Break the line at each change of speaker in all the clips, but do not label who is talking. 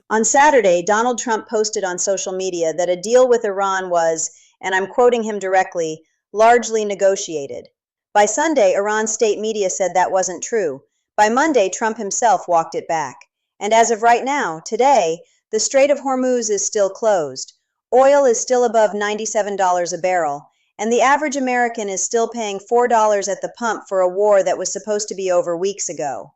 On Saturday, Donald Trump posted on social media that a deal with Iran was, and I'm quoting him directly, largely negotiated. By Sunday, Iran's state media said that wasn't true. By Monday, Trump himself walked it back. And as of right now, today, the Strait of Hormuz is still closed. Oil is still above $97 a barrel, and the average American is still paying $4 at the pump for a war that was supposed to be over weeks ago.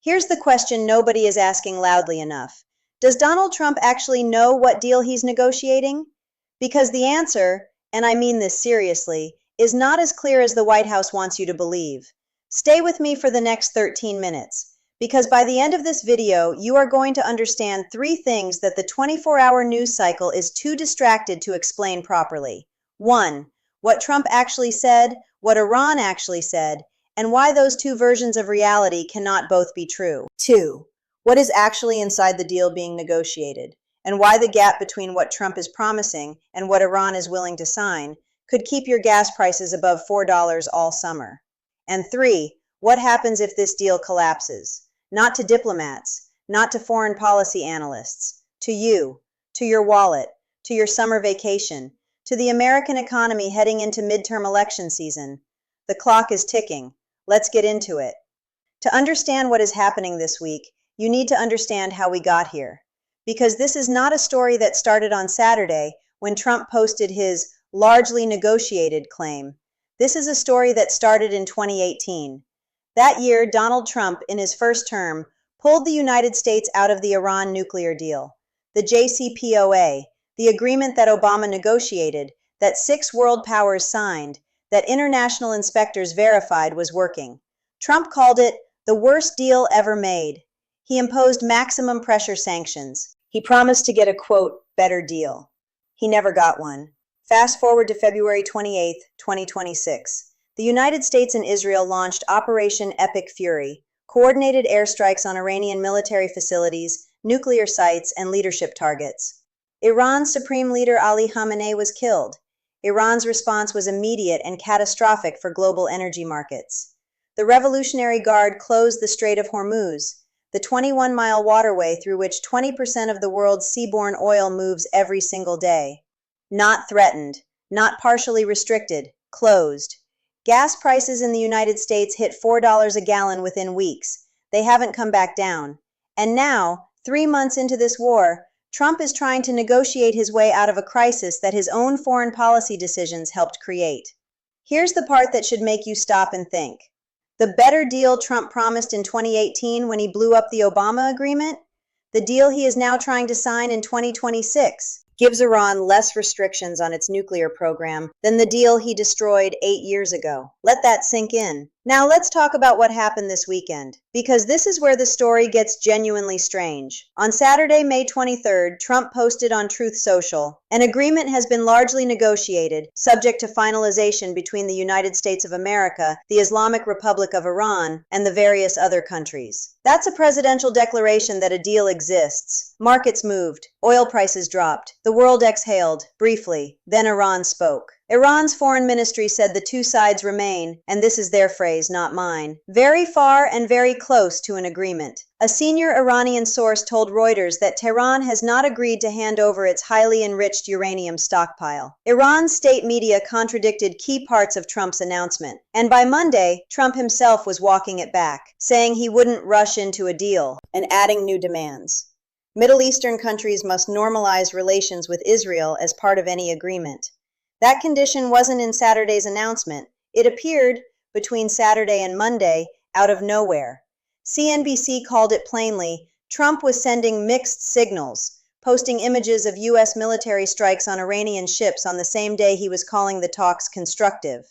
Here's the question nobody is asking loudly enough. Does Donald Trump actually know what deal he's negotiating? Because the answer, and I mean this seriously, is not as clear as the White House wants you to believe. Stay with me for the next 13 minutes, because by the end of this video, you are going to understand 3 things that the 24-hour news cycle is too distracted to explain properly. 1. What Trump actually said, what Iran actually said, and why those 2 versions of reality cannot both be true. 2. What is actually inside the deal being negotiated, and why the gap between what Trump is promising and what Iran is willing to sign could keep your gas prices above $4 all summer. And 3, what happens if this deal collapses? Not to diplomats, not to foreign policy analysts, to you, to your wallet, to your summer vacation, to the American economy heading into midterm election season. The clock is ticking. Let's get into it. To understand what is happening this week, you need to understand how we got here. Because this is not a story that started on Saturday when Trump posted his largely negotiated claim. This is a story that started in 2018. That year, Donald Trump, in his first term, pulled the United States out of the Iran nuclear deal, the JCPOA, the agreement that Obama negotiated, that 6 world powers signed, that international inspectors verified was working. Trump called it the worst deal ever made. He imposed maximum pressure sanctions. He promised to get a, quote, better deal. He never got one. Fast forward to February 28, 2026. The United States and Israel launched Operation Epic Fury, coordinated airstrikes on Iranian military facilities, nuclear sites, and leadership targets. Iran's supreme leader Ali Khamenei was killed. Iran's response was immediate and catastrophic for global energy markets. The Revolutionary Guard closed the Strait of Hormuz, the 21-mile waterway through which 20% of the world's seaborne oil moves every single day. Not threatened, not partially restricted, closed. Gas prices in the United States hit $4 a gallon within weeks. They haven't come back down. And now, 3 months into this war, Trump is trying to negotiate his way out of a crisis that his own foreign policy decisions helped create. Here's the part that should make you stop and think. The better deal Trump promised in 2018 when he blew up the Obama agreement, the deal he is now trying to sign in 2026, gives Iran less restrictions on its nuclear program than the deal he destroyed 8 years ago. Let that sink in. Now let's talk about what happened this weekend, because this is where the story gets genuinely strange. On Saturday, May 23rd, Trump posted on Truth Social, "An agreement has been largely negotiated, subject to finalization between the United States of America, the Islamic Republic of Iran, and the various other countries." That's a presidential declaration that a deal exists. Markets moved. Oil prices dropped. The world exhaled, briefly. Then Iran spoke. Iran's foreign ministry said the 2 sides remain, and this is their phrase, not mine, very far and very close to an agreement. A senior Iranian source told Reuters that Tehran has not agreed to hand over its highly enriched uranium stockpile. Iran's state media contradicted key parts of Trump's announcement, and by Monday, Trump himself was walking it back, saying he wouldn't rush into a deal, and adding new demands. Middle Eastern countries must normalize relations with Israel as part of any agreement. That condition wasn't in Saturday's announcement. It appeared, between Saturday and Monday, out of nowhere. CNBC called it plainly, Trump was sending mixed signals, posting images of U.S. military strikes on Iranian ships on the same day he was calling the talks constructive.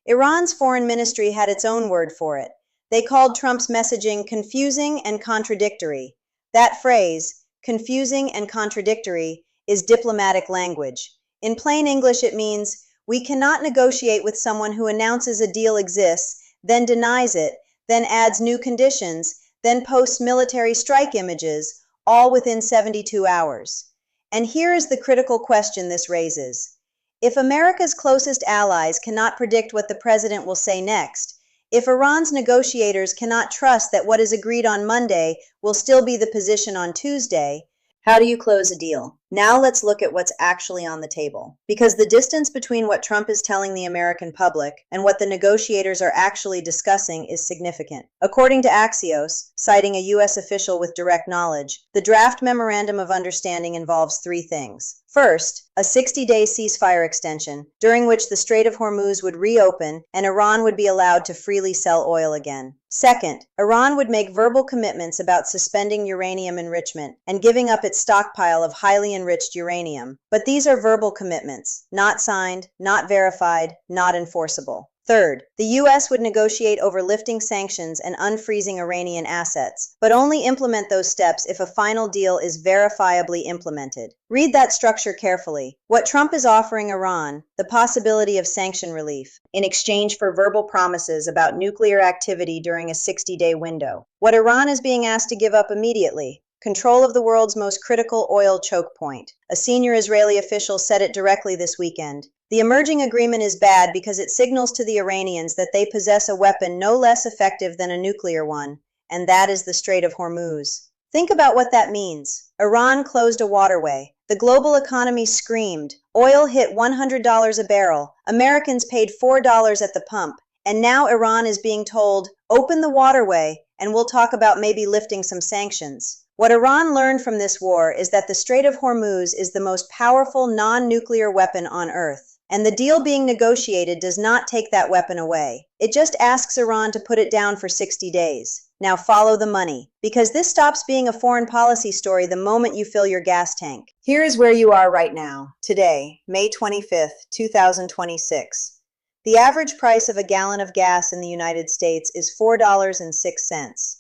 Iran's foreign ministry had its own word for it. They called Trump's messaging confusing and contradictory. That phrase, confusing and contradictory, is diplomatic language. In plain English, it means, we cannot negotiate with someone who announces a deal exists, then denies it, then adds new conditions, then posts military strike images, all within 72 hours. And here is the critical question this raises. If America's closest allies cannot predict what the president will say next, if Iran's negotiators cannot trust that what is agreed on Monday will still be the position on Tuesday, How do you close a deal? Now let's look at what's actually on the table. Because the distance between what Trump is telling the American public and what the negotiators are actually discussing is significant. According to Axios, citing a U.S. official with direct knowledge, the draft memorandum of understanding involves three things. First, a 60-day ceasefire extension, during which the Strait of Hormuz would reopen and Iran would be allowed to freely sell oil again. Second, Iran would make verbal commitments about suspending uranium enrichment and giving up its stockpile of highly enriched uranium. But these are verbal commitments, not signed, not verified, not enforceable. Third, the U.S. would negotiate over lifting sanctions and unfreezing Iranian assets, but only implement those steps if a final deal is verifiably implemented. Read that structure carefully. What Trump is offering Iran, the possibility of sanction relief, in exchange for verbal promises about nuclear activity during a 60-day window. What Iran is being asked to give up immediately: control of the world's most critical oil choke point. A senior Israeli official said it directly this weekend. The emerging agreement is bad because it signals to the Iranians that they possess a weapon no less effective than a nuclear one, and that is the Strait of Hormuz. Think about what that means. Iran closed a waterway. The global economy screamed. Oil hit $100 a barrel. Americans paid $4 at the pump. And now Iran is being told, open the waterway, and we'll talk about maybe lifting some sanctions. What Iran learned from this war is that the Strait of Hormuz is the most powerful non-nuclear weapon on Earth. And the deal being negotiated does not take that weapon away. It just asks Iran to put it down for 60 days. Now follow the money, because this stops being a foreign policy story the moment you fill your gas tank. Here is where you are right now, today, May 25th, 2026. The average price of a gallon of gas in the United States is $4.06.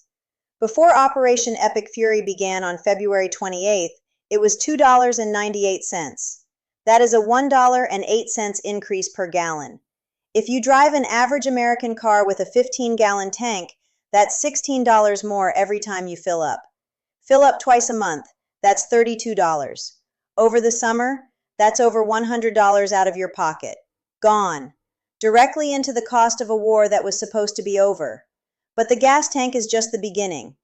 Before Operation Epic Fury began on February 28th, it was $2.98. That is a $1.08 increase per gallon. If you drive an average American car with a 15-gallon tank, that's $16 more every time you fill up. Fill up twice a month, that's $32. Over the summer, that's over $100 out of your pocket. Gone. Directly into the cost of a war that was supposed to be over. But the gas tank is just the beginning.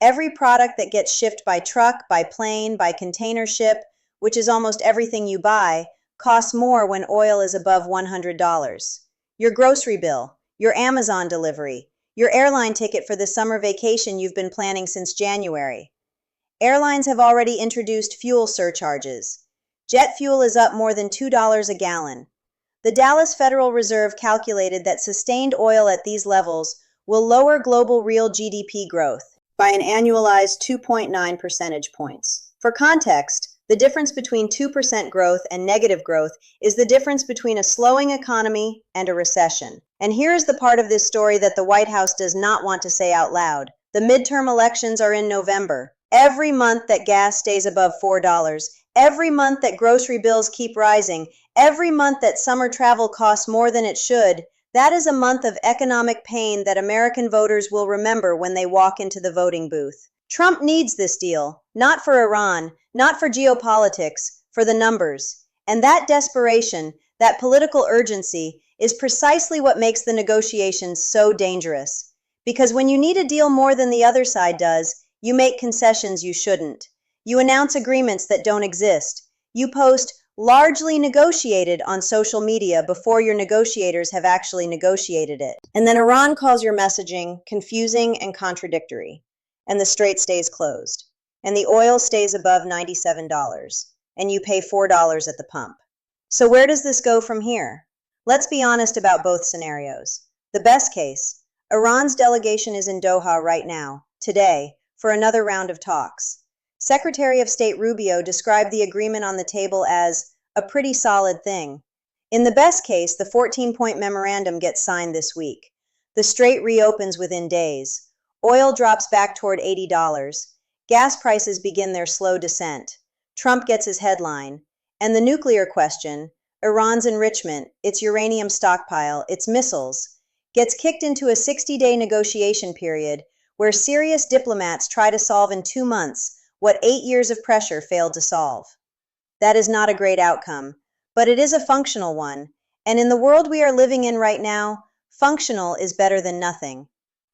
Every product that gets shipped by truck, by plane, by container ship, which is almost everything you buy, costs more when oil is above $100. Your grocery bill, your Amazon delivery, your airline ticket for the summer vacation you've been planning since January. Airlines have already introduced fuel surcharges. Jet fuel is up more than $2 a gallon. The Dallas Federal Reserve calculated that sustained oil at these levels will lower global real GDP growth by an annualized 2.9 percentage points. For context, the difference between 2% growth and negative growth is the difference between a slowing economy and a recession. And here is the part of this story that the White House does not want to say out loud. The midterm elections are in November. Every month that gas stays above $4, every month that grocery bills keep rising, every month that summer travel costs more than it should, that is a month of economic pain that American voters will remember when they walk into the voting booth. Trump needs this deal, not for Iran, not for geopolitics, for the numbers. And that desperation, that political urgency, is precisely what makes the negotiations so dangerous. Because when you need a deal more than the other side does, you make concessions you shouldn't. You announce agreements that don't exist. You post largely negotiated on social media before your negotiators have actually negotiated it. And then Iran calls your messaging confusing and contradictory. And the strait stays closed. And the oil stays above $97. And you pay $4 at the pump. So where does this go from here? Let's be honest about both scenarios. The best case, Iran's delegation is in Doha right now, today, for another round of talks. Secretary of State Rubio described the agreement on the table as a pretty solid thing. In the best case, the 14-point memorandum gets signed this week. The strait reopens within days. Oil drops back toward $80. Gas prices begin their slow descent. Trump gets his headline. And the nuclear question, Iran's enrichment, its uranium stockpile, its missiles, gets kicked into a 60-day negotiation period where serious diplomats try to solve in 2 months what 8 years of pressure failed to solve. That is not a great outcome, but it is a functional one. And in the world we are living in right now, functional is better than nothing.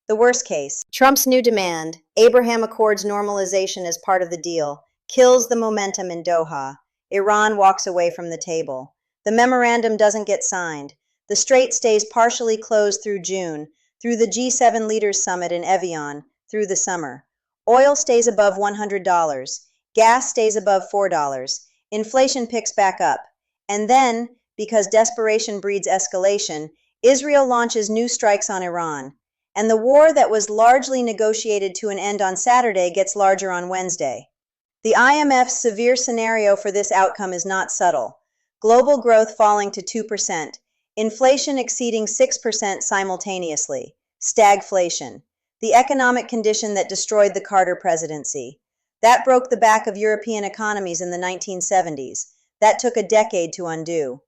The worst case, Trump's new demand, Abraham Accords normalization as part of the deal, Kills the momentum in Doha. Iran walks away from the table. The memorandum doesn't get signed. The strait stays partially closed through June, through the G7 Leaders Summit in Evian, through the summer. Oil stays above $100. Gas stays above $4. Inflation picks back up. And then, because desperation breeds escalation, Israel launches new strikes on Iran. And the war that was largely negotiated to an end on Saturday gets larger on Wednesday. The IMF's severe scenario for this outcome is not subtle. Global growth falling to 2%, inflation exceeding 6% simultaneously, stagflation, the economic condition that destroyed the Carter presidency. That broke the back of European economies in the 1970s. That took a decade to undo.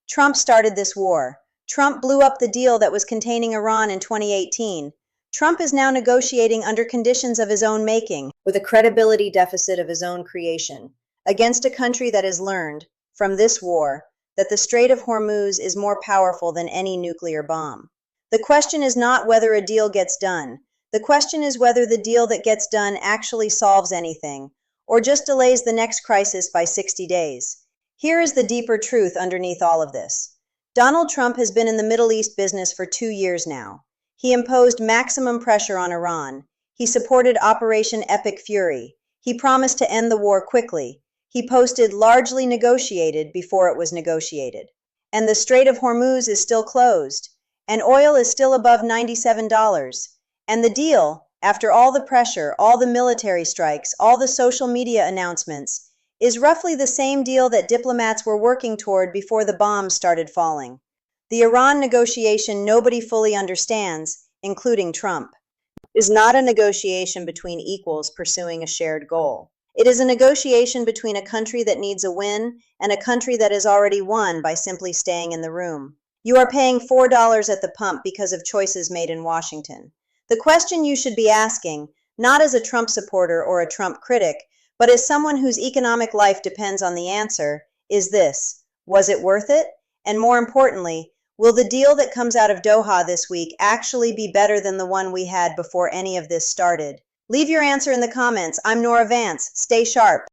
Trump started this war. Trump blew up the deal that was containing Iran in 2018. Trump is now negotiating under conditions of his own making, with a credibility deficit of his own creation, against a country that has learned, from this war, that the Strait of Hormuz is more powerful than any nuclear bomb. The question is not whether a deal gets done. The question is whether the deal that gets done actually solves anything, or just delays the next crisis by 60 days. Here is the deeper truth underneath all of this. Donald Trump has been in the Middle East business for 2 years now. He imposed maximum pressure on Iran. He supported Operation Epic Fury. He promised to end the war quickly. He posted largely negotiated before it was negotiated. And the Strait of Hormuz is still closed. And oil is still above $97. And the deal, after all the pressure, all the military strikes, all the social media announcements, is roughly the same deal that diplomats were working toward before the bombs started falling. The Iran negotiation nobody fully understands, including Trump, is not a negotiation between equals pursuing a shared goal. It is a negotiation between a country that needs a win and a country that has already won by simply staying in the room. You are paying $4 at the pump because of choices made in Washington. The question you should be asking, not as a Trump supporter or a Trump critic, but as someone whose economic life depends on the answer, is this: was it worth it? And more importantly, will the deal that comes out of Doha this week actually be better than the one we had before any of this started? Leave your answer in the comments. I'm Nora Vance. Stay sharp.